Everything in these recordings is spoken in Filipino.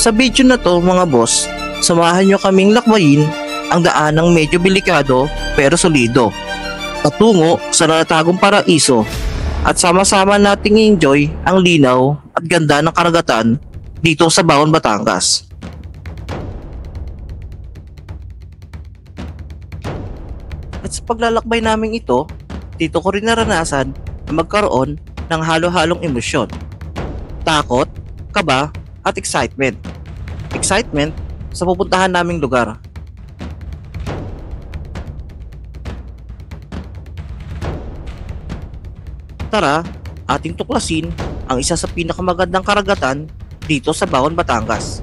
Sa video na to mga boss, samahan nyo kaming lakbayin ang daanang medyo delikado pero solido patungo sa natatagong paraiso at sama-sama nating enjoy ang linaw at ganda ng karagatan dito sa Baon, Batangas. At sa paglalakbay namin ito, dito ko rin naranasan na magkaroon ng halo-halong emosyon. Takot, kaba, at excitement. Excitement sa pupuntahan naming lugar. Tara, ating tuklasin ang isa sa pinakamagandang karagatan dito sa Baon, Batangas.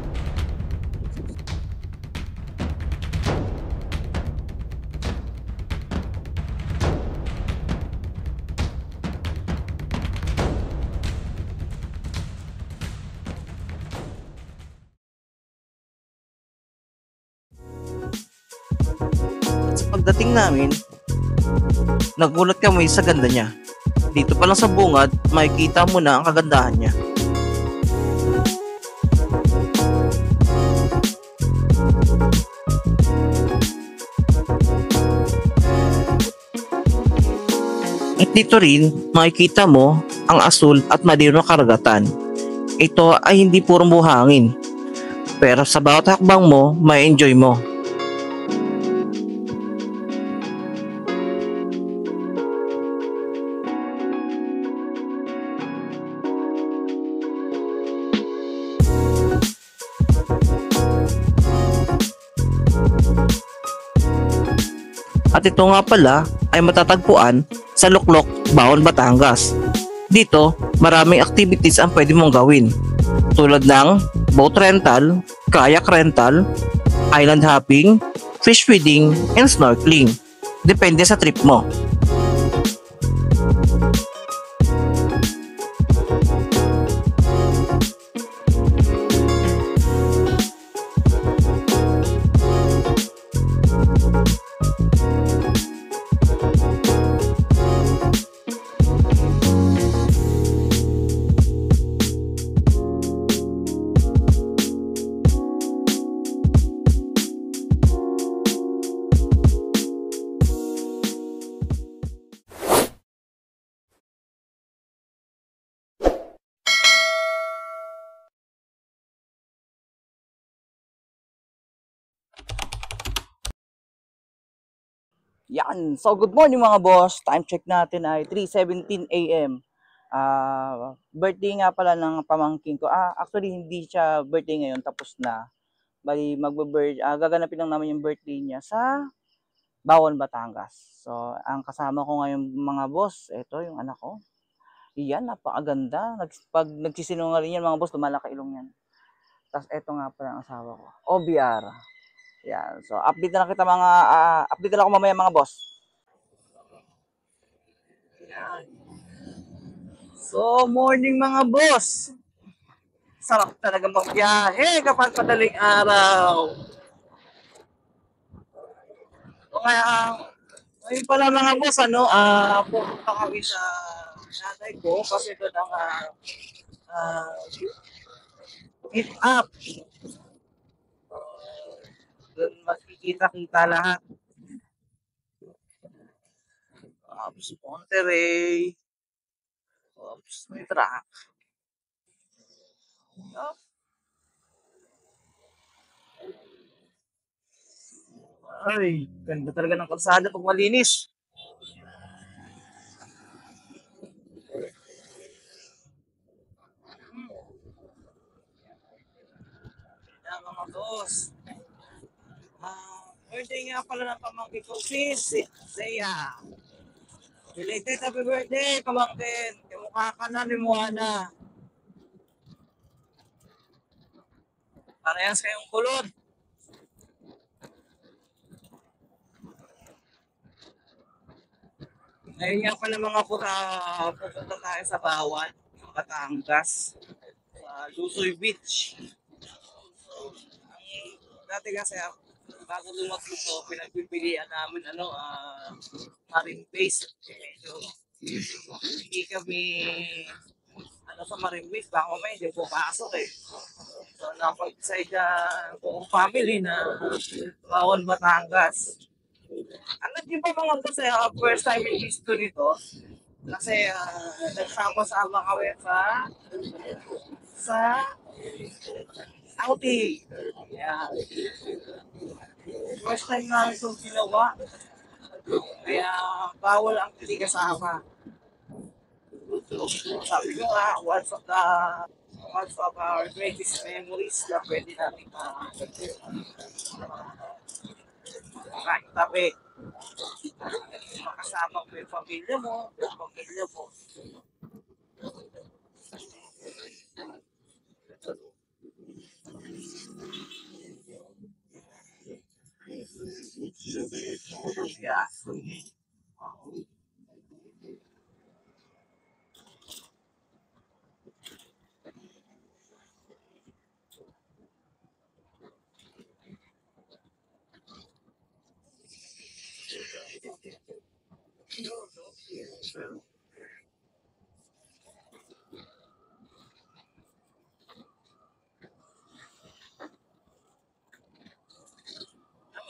At sa pagdating namin, nagulat kami sa ganda niya. Dito pa lang sa bungad, makikita mo na ang kagandahan niya. At dito rin, makikita mo ang asul at malinaw na karagatan. Ito ay hindi puro buhangin, pero sa bawat hakbang mo, may enjoy mo. At ito nga pala ay matatagpuan sa Luklok, Baon, Batangas. Dito, maraming activities ang pwede mong gawin. Tulad ng boat rental, kayak rental, island hopping, fish feeding, and snorkeling. Depende sa trip mo. Yan. So, good morning mga boss. Time check natin ay 3:17 AM. Birthday nga pala ng pamangkin ko. Actually, hindi siya birthday ngayon. Tapos na. Bali, gaganapin lang naman yung birthday niya sa Baon, Batangas. So, ang kasama ko ngayon mga boss, ito yung anak ko. Iyan, napakaganda. Pag nagsisinungaling yan mga boss, lumalaki ilong yan. Tapos, ito nga pala ang asawa ko. OBR. Yan. So, update na ako mamaya mga boss. Yan. So, morning mga boss. Sarap talaga magbiyahe kapag madaling araw. So, kaya, ngayon pala mga boss, pupunta kami sa nanay ko kasi doon ang meet up. Doon makikita-kita lahat. Monterey. May truck. Ay, ganda talaga ng kalsada pag malinis. Yan mga boss. Birthday nga pala ng pamangkin ko, sis Zaya. Related, happy birthday, pamangkin. Kamukha ka na ni Moana. Parehas kayong kulot. Ngayon nga pala mga pupunta tayo sa Bawan, Batangas, sa Lusoy Beach. Dati kasi bago lumakbo to, pinagpipilian namin marine base. So, hindi kami sa marine base, baka may hindi po pasok eh. So napag-decide ang buong family na bawal Batangas. Alam niyo ba mga boss, first time in history to? Kasi nagsama-sama kami sa outing. Yeah. First time namin itong ginawa. Kaya bawal ang hindi kasama. Sabi ko nga, once of our greatest memories na pwede natin kahit tabi. Makasama mo yung pamilya mo, Yeah.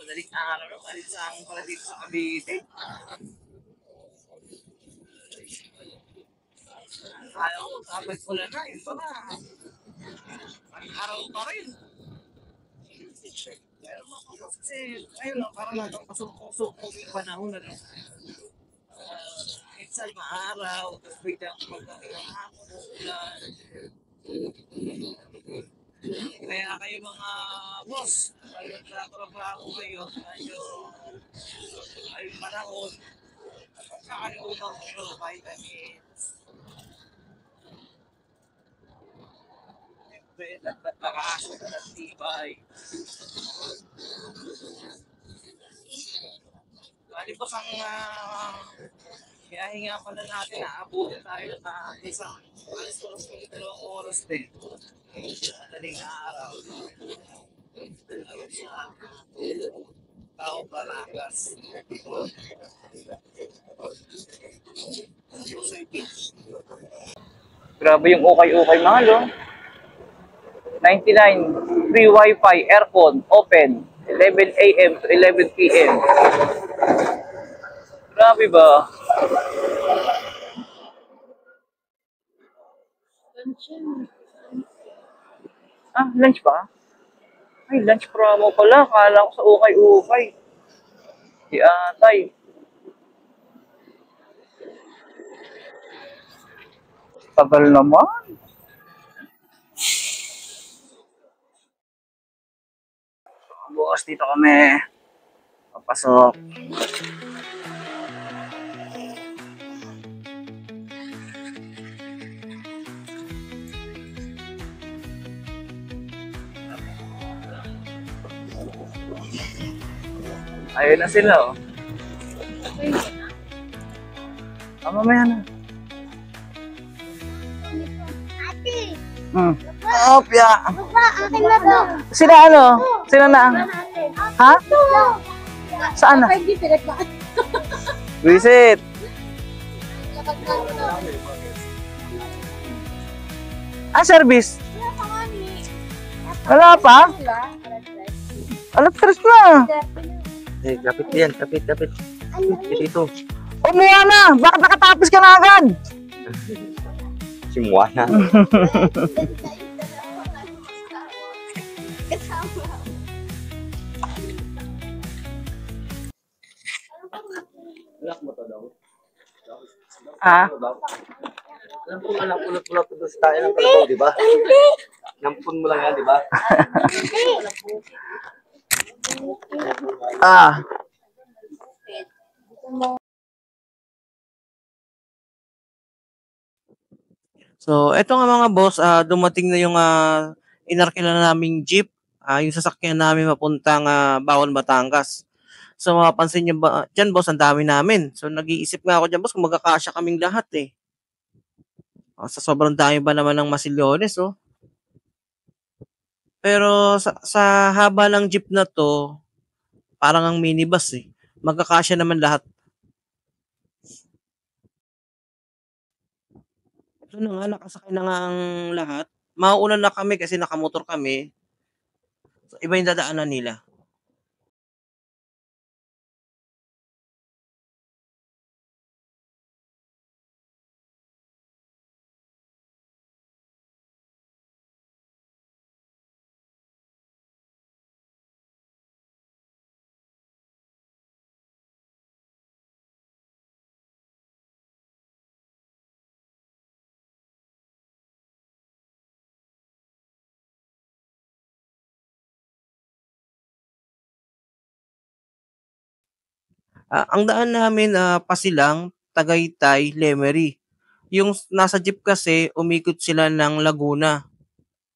Madaling araw na, madaling pala dito sa Cavite. Ayaw ko, tapos wala na, yun pa na. Araw pa rin. Pero kasi, ayun lang, parang nagpapasok-pasok yung panahon na lang. Minsan maaraw, tapos biglang pagdating ng hapon, ulan. Kaya kayo mga boss, kayo nagtatrabaho kayo, medyo ayun panahon, nakalimutan ko yung vitamins. Nakakasok na ng tibay. Malibos ang kaya nga pala natin, naabutin tayo na isang dalawang oras din. Madaling araw. Sa tao Balagas. Grabe yung ukay-ukay mga lo. 99, free wifi, aircon, open, 11 a.m. to 11 p.m. Grabe ba? Ah, lunch ba? Ay, lunch promo pala. Kala ko sa ukay-ukay. Di atay. Tagal naman. Bukas dito kami. Papasok. Ayun na sila, oh. Ah, mamaya na. Ate, Oh, pya. baba, akin na to. Sila ano? Sila na? Ha? Saan na? Hindi pinagbaat. Visit. Ah, service. Wala pa? Alas 3 na. Eh, kapit yan, kapit. Dito. Umuha na. Bakit nakatapos ka na agad? Simuha na. Lock mo to daw. Ah? Nampun mo lang pulot-pulot doon sa tayo ng kalabaw, di ba? Nampun mo lang yan, di ba? Ah. So, eto nga mga boss, dumating na yung inarkila na naming jeep, yung sasakyan namin mapuntang Bawon, Batangas. So, mapapansin nyo ba, dyan boss, ang dami namin. So, nag-iisip nga ako dyan boss kung magkakasya kaming lahat eh. Sa sobrang dami ba naman ng Masillones, oh. Pero sa haba ng jeep na to, parang ang minibus eh. Magkakasya naman lahat. Ito na nga, nakasakay na nga ang lahat. Mauuna na kami kasi nakamotor kami. So, iba yung dadaanan nila. Ang daan namin, Pasilang, Tagaytay, Lemery. Yung nasa jeep kasi, umikot sila ng Laguna.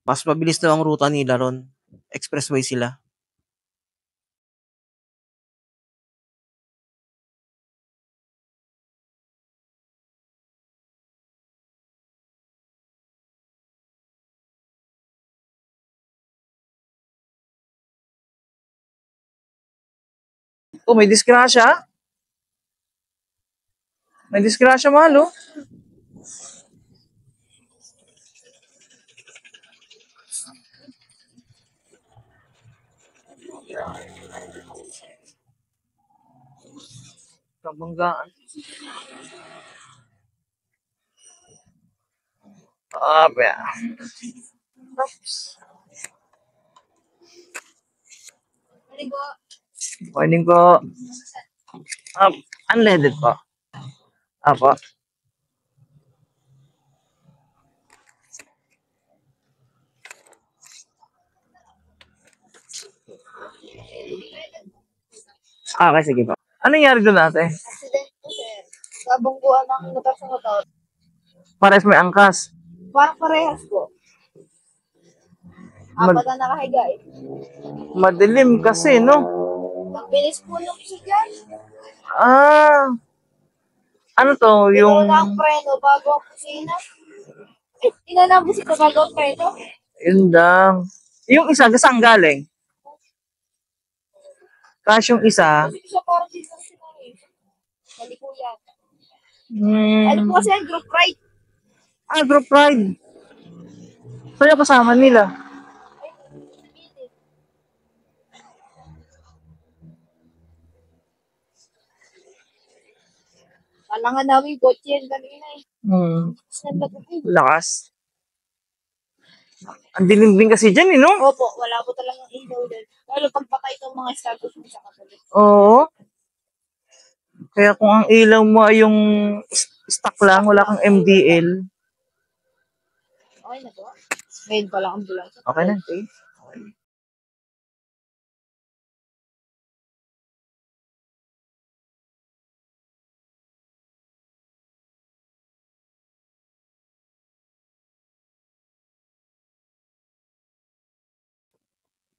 Mas mabilis daw ang ruta nila ron. Expressway sila. Oh, may disgrasya? May disgrasya, Malo. Kabanggaan. Ba. Morning po. Unleaded po. Apo. Okay, sige po. Ano nangyari doon ate? Accident po, sir. Nabungguan ng motor sa motor. Pares may angkas. Parang parehas po. Apat na nakahiga eh. Madilim kasi, no? Nagbilis po nung isa dyan. Ano to? Yung... Ito ng preno bago ang kusina. Inanabos ito bago ang preno. Yun lang. Yung isa, saan galing? Kasi yung isa... Kasi siya parang dito kasi na eh. Mali po yan. Ano po kasi ang group ride? Group ride. So yung kasama nila. Kalangan namin kotse yan kanina eh. Lakas. Ang dilim din kasi dyan, no? Opo, wala po talagang ilaw din. Lalo pagpatay itong mga status mo sa katabi. Oo. Kaya kung ang ilaw mo ay yung stock lang, wala kang MDL. Okay na to? Ngayon pa lang ambulance. Okay na. Okay.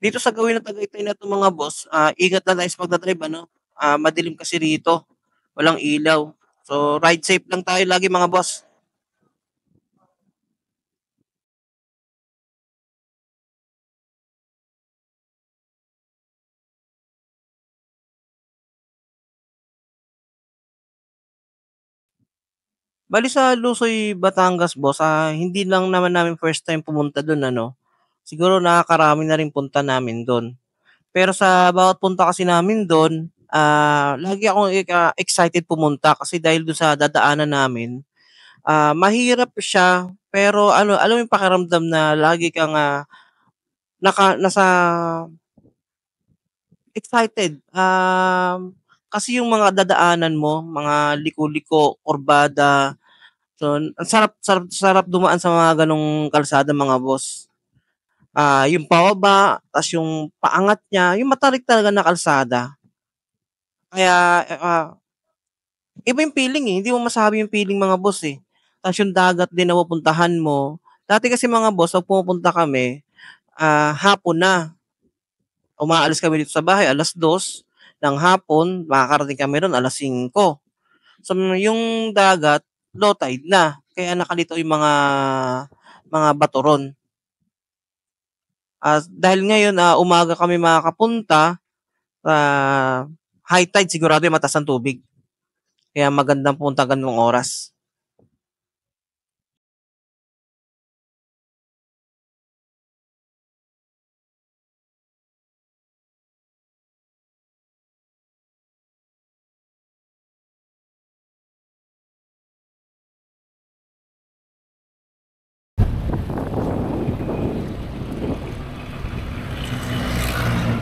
Dito sa gawin ng Tagaytay na ito mga boss, ingat na tayo sa pagdadrive, ano? Madilim kasi rito. Walang ilaw. So, ride safe lang tayo lagi mga boss. Bali sa Lusoy, Batangas, boss, hindi lang naman namin first time pumunta doon, ano? Siguro nakakarami na rin punta namin doon. Pero sa bawat punta kasi namin doon, lagi akong excited pumunta kasi dahil doon sa dadaanan namin, mahirap siya, pero ano, alam mo yung pakiramdam na lagi kang nasa excited. Kasi yung mga dadaanan mo, mga liko-liko, kurbada, so ang sarap dumaan sa mga ganong kalsada mga boss. Yung pababa, tas yung paangat niya, yung matarik talaga na kalsada. Kaya iba yung feeling eh. Hindi mo masabi yung feeling mga boss eh. Tapos yung dagat din na pupuntahan mo. Dati kasi mga boss, pag pumupunta kami, hapon na. Umaalis kami dito sa bahay, 2:00 ng hapon, makakarating kami ron 5:00. So yung dagat, low tide na. Kaya nakalito yung mga bato ron. Dahil ngayon, umaga kami makakapunta, high tide, sigurado yung mataas ang tubig. Kaya magandang punta ganung oras.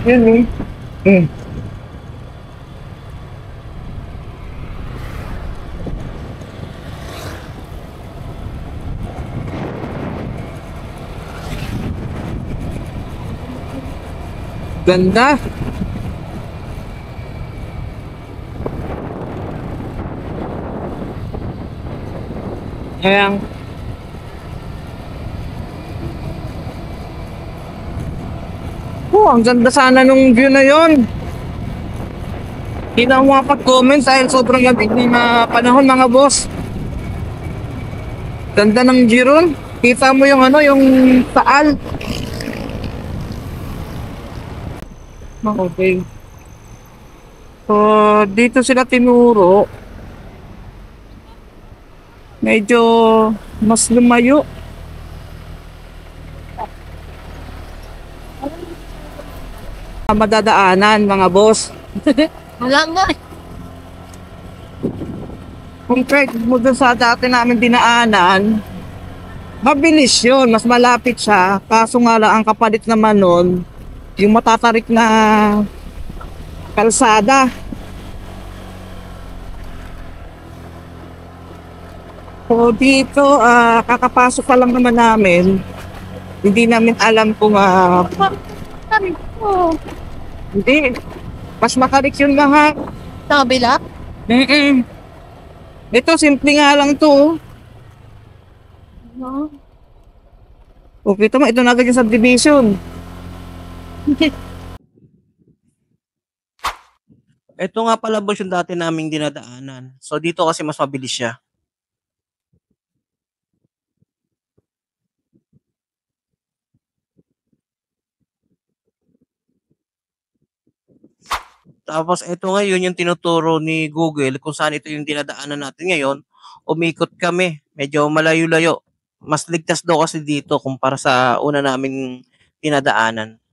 Yun eh. Hmm. Ganda. Ayan. Oh, ang ganda sana nung view na yon. Hindi na ako makapag-comment dahil sobrang lamig ng panahon mga boss. Ganda ng view ron. Kita mo yung ano, yung taal. Okay. So, dito sila tinuro. Medyo mas lumayo. Madadaanan mga boss. Wala nga. Compared mo dun sa dati namin dinaanan, mabilis yun, mas malapit siya. Kaso nga lang ang kapalit naman nun, yung matatarik na kalsada. So dito, kakapasok pa lang naman namin. Hindi namin alam kung hindi, mas makarik yun lahat. Sa kabila? Ito, simple nga lang to. Okay, ito ito na agad yung subdivision. Ito nga pala boss yung dati naming dinadaanan. So dito kasi mas mabilis siya. Tapos ito ngayon yung tinuturo ni Google kung saan ito yung dinadaanan natin ngayon. Umikot kami, medyo malayo-layo. Mas ligtas daw kasi dito kumpara sa una naming dinadaanan.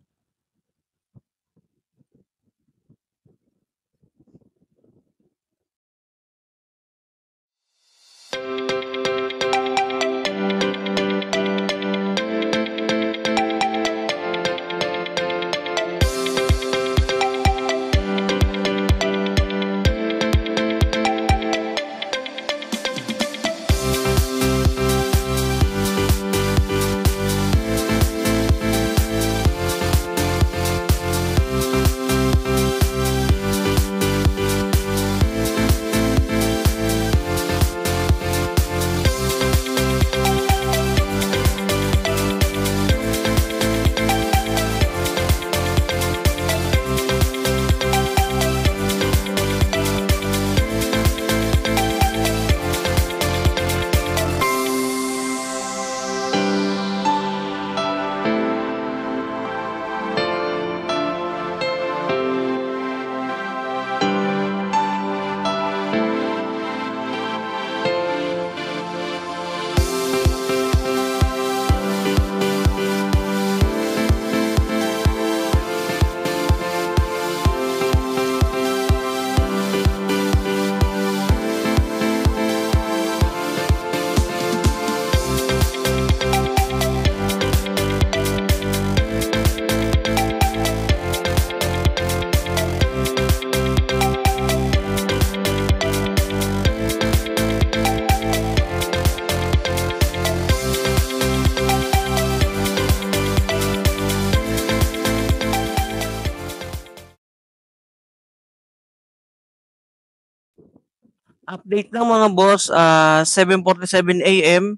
Update lang mga boss, 7:47 AM.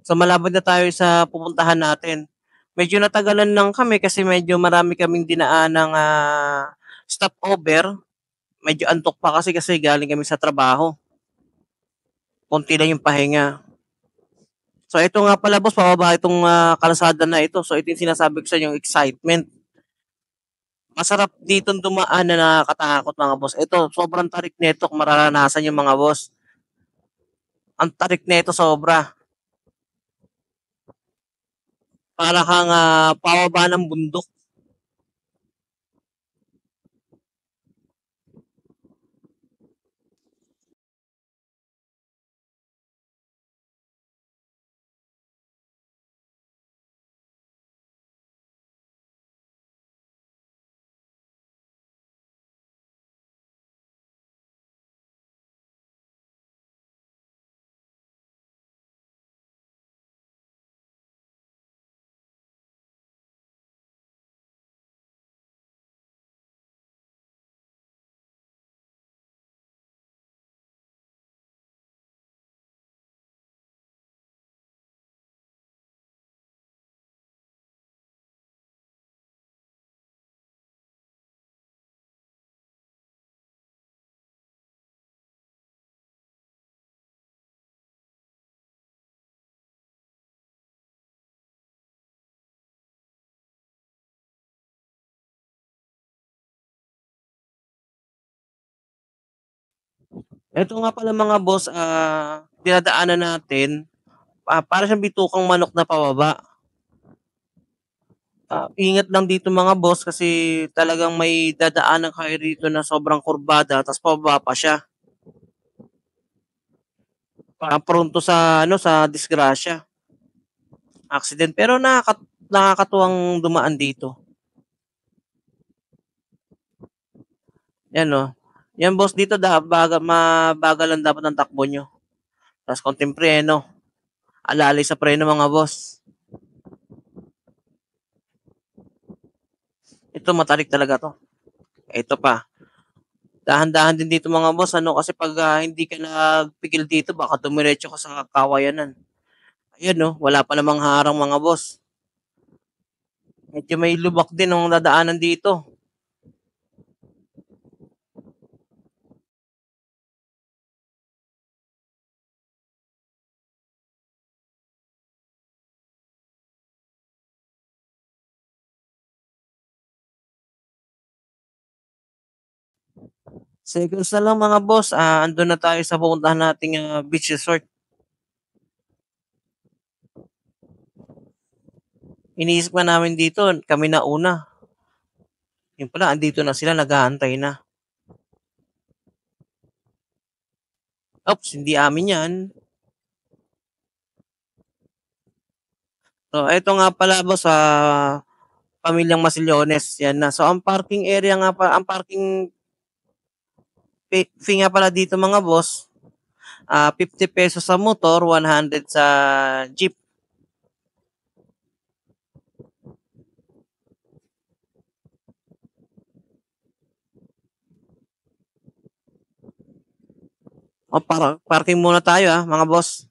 So malapit na tayo sa pupuntahan natin. Medyo natagalan lang kami kasi medyo marami kaming dinaan ng stopover. Medyo antok pa kasi galing kami sa trabaho. Konti lang yung pahinga. So ito nga pala boss, pababa itong kalsada na ito. So ito yung sinasabi ko sa inyo, excitement. Masarap dito dumaan na nakakatakot mga boss. Ito, sobrang tarik nito kung mararanasan yung mga boss. Ang tarik nito sobra. Para kang pababa ng bundok. Ito nga pala mga boss, dinadaanan natin, para siyang bitukang manok na pababa. Ingat lang dito mga boss kasi talagang may dadaanan kayo rito na sobrang kurbada tapos pababa pa siya. Pronto sa ano sa disgrasya, accident. Pero nakakatuwang dumaan dito. Yan oh. Yan boss dito mabagal lang dapat ang takbo nyo. Tapos konting preno. Alalay sa preno mga boss. Ito matarik talaga to. Ito pa. Dahan-dahan din dito mga boss ano kasi pag hindi ka nagpigil dito baka dumiretso ka sa kawayanan. Ayan no, wala pa namang harang mga boss. Medyo may lubak din ang dadaanan dito. Seconds na lang mga boss, andun na tayo sa pupuntahan nating beach resort. Iniisip nga namin dito, kami na una. Yung pala, andito na sila, nag-aantay na. Oops, hindi amin yan. So, ito nga pala boss, pamilyang Masillones. Yan na. So, ang parking area nga pa, ang parking fee nga pala dito mga boss, 50 pesos sa motor, 100 sa jeep. O, parking muna tayo mga boss.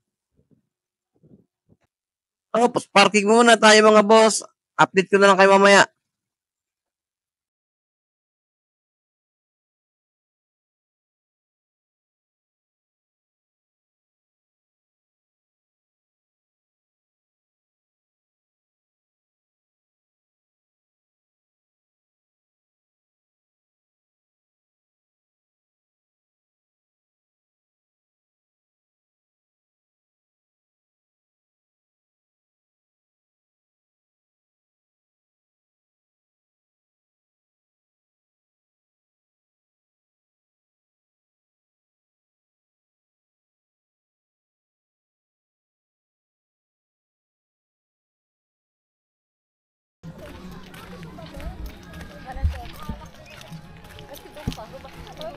Parking muna tayo mga boss. Update ko na lang kayo mamaya.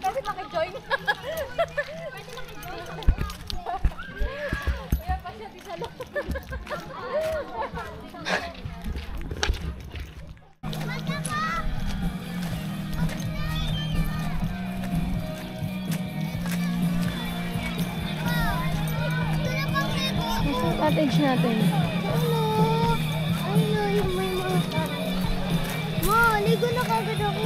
Pwede maki-join. Kaya pa siya di sa loob. Cottage natin. Ano yung may mga cottage? Ma, ligo na kagad ako.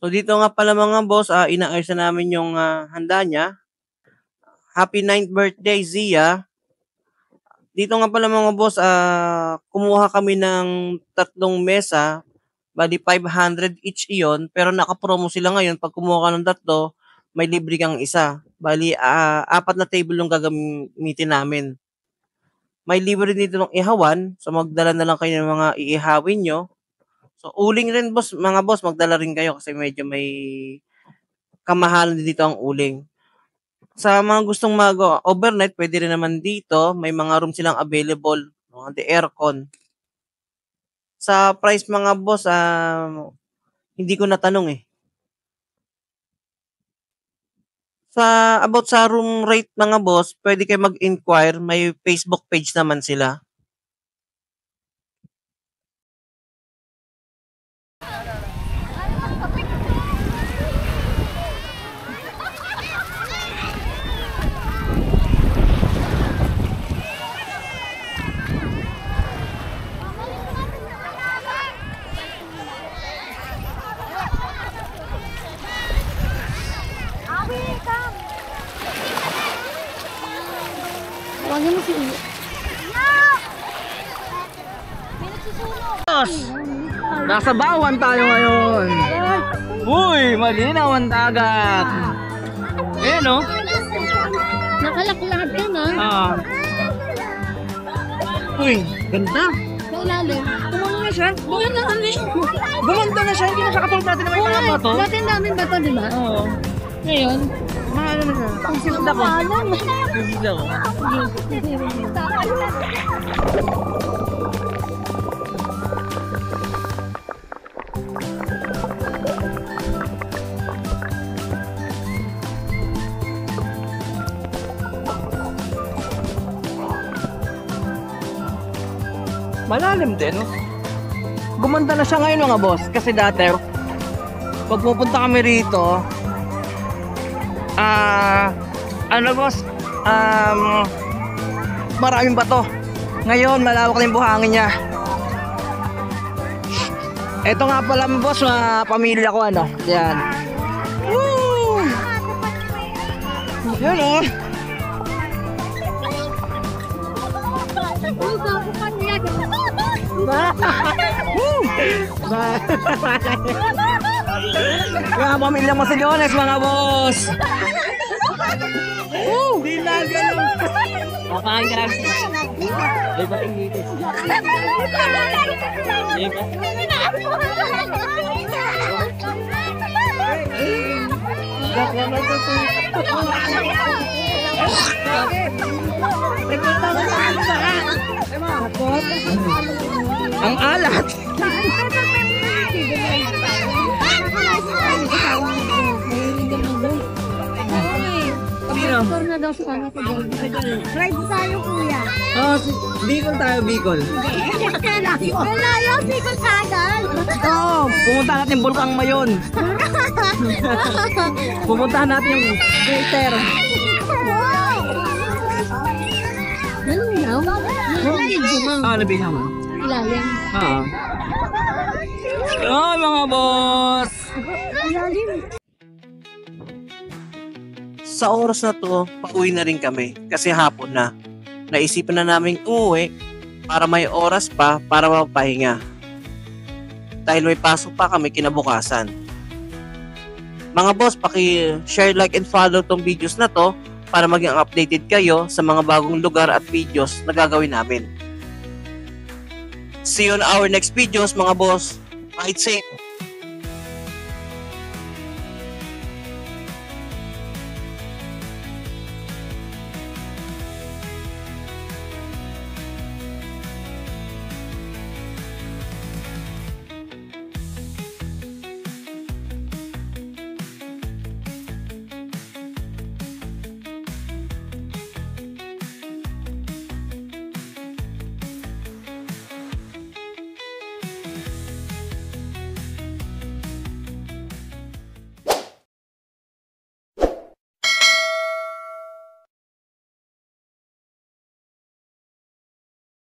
So dito nga pala mga boss, inaayos na namin yung handa niya. Happy 9th birthday, Zia. Dito nga pala mga boss, kumuha kami ng 3 mesa. Bali 500 each iyon, pero naka-promo sila ngayon. Pag kumuha ka ng 3, may libre kang isa. Bali, 4 na table yung gagamitin namin. May libre dito ng ihawan, so magdala na lang kayo ng mga iihawin nyo. So, uling rin boss, mga boss, magdala rin kayo kasi medyo may kamahalan din dito ang uling. Sa mga gustong mag-overnight, pwede rin naman dito. May mga room silang available, the aircon. Sa price mga boss, hindi ko natanong eh. About sa room rate mga boss, pwede kayo mag-inquire. May Facebook page naman sila. Huwag mo si Ulo. Nasa Bawan tayo ngayon. Uy, malinaw ang dagat. Ayan o. Nakalaklat yan ah. Ah. Uy, ganda. Sa ilalim. Tumulong na siya. Gumanda na siya. Hindi na siya katulad natin na may mga bato. Dati ang daming bato, di ba? Oo. Ngayon, Mahalo na siya. Sisid ako. Sisid ako. Malalim din. Gumanda na siya ngayon mga boss. Kasi dati, pag pupunta kami rito, ano boss, maraming bato. Ngayon, malawak na yung buhangin niya. Ito nga pala mga boss, mga pamilya ko ano. Yan. Woo! Yan o. Mga pamilya mo si Leones mga boss. Hindi na ganun. Makain ka lang. Ay ba ingitis? Ay ba? Ang alat. Motor na daw sa kanya sa Ride tayo, kuya. Oh, Bicol tayo, Bicol. Malayo, Bicol Sagal. Oo, pumunta natin yung Bulkang Mayon. Pupuntahan natin yung crater. Nalunyaw? Ah, nabigyan mo. Ilalim. Oo. Oh, mga boss. Ilalim. Sa oras na to, pauwi na rin kami kasi hapon na. Naisipan na namin umuwi para may oras pa para mapahinga. Dahil may pasok pa kami kinabukasan. Mga boss, paki-share, like, and follow tong videos na to para maging updated kayo sa mga bagong lugar at videos na gagawin namin. See you on our next videos mga boss. Ride safe!